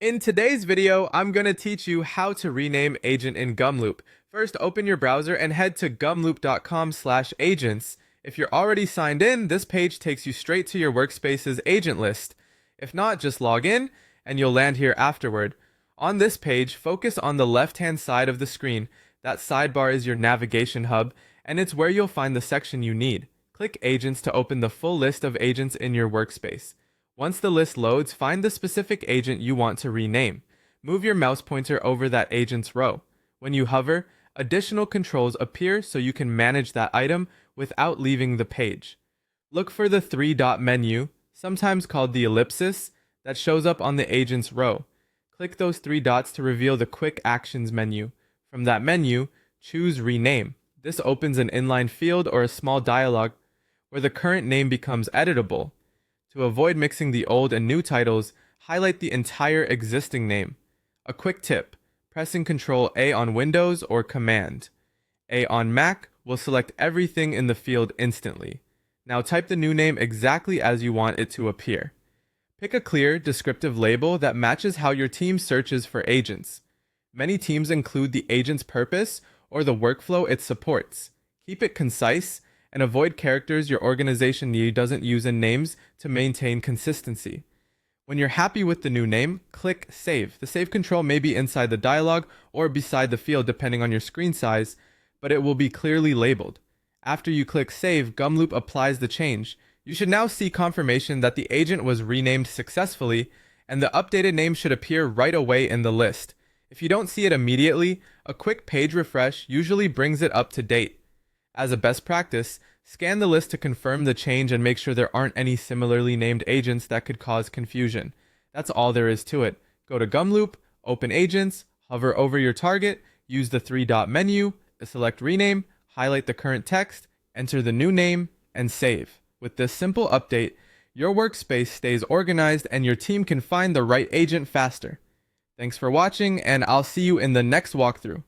In today's video, I'm going to teach you how to rename agent in Gumloop. First, open your browser and head to gumloop.com/agents. If you're already signed in, this page takes you straight to your workspace's agent list. If not, just log in and you'll land here afterward. On this page, focus on the left-hand side of the screen. That sidebar is your navigation hub, and it's where you'll find the section you need. Click Agents to open the full list of agents in your workspace. Once the list loads, find the specific agent you want to rename. Move your mouse pointer over that agent's row. When you hover, additional controls appear so you can manage that item without leaving the page. Look for the three-dot menu, sometimes called the ellipsis, that shows up on the agent's row. Click those three dots to reveal the Quick Actions menu. From that menu, choose Rename. This opens an inline field or a small dialog where the current name becomes editable. To avoid mixing the old and new titles, highlight the entire existing name. A quick tip: pressing Ctrl A on Windows or Command A on Mac will select everything in the field instantly. Now type the new name exactly as you want it to appear. Pick a clear, descriptive label that matches how your team searches for agents. Many teams include the agent's purpose or the workflow it supports. Keep it concise and avoid characters your organization doesn't use in names to maintain consistency. When you're happy with the new name, click Save. The save control may be inside the dialog or beside the field depending on your screen size, but it will be clearly labeled. After you click Save, Gumloop applies the change. You should now see confirmation that the agent was renamed successfully, and the updated name should appear right away in the list. If you don't see it immediately, a quick page refresh usually brings it up to date. As a best practice, scan the list to confirm the change and make sure there aren't any similarly named agents that could cause confusion. That's all there is to it. Go to Gumloop, open Agents, hover over your target, use the three-dot menu, select Rename, highlight the current text, enter the new name, and save. With this simple update, your workspace stays organized and your team can find the right agent faster. Thanks for watching, and I'll see you in the next walkthrough.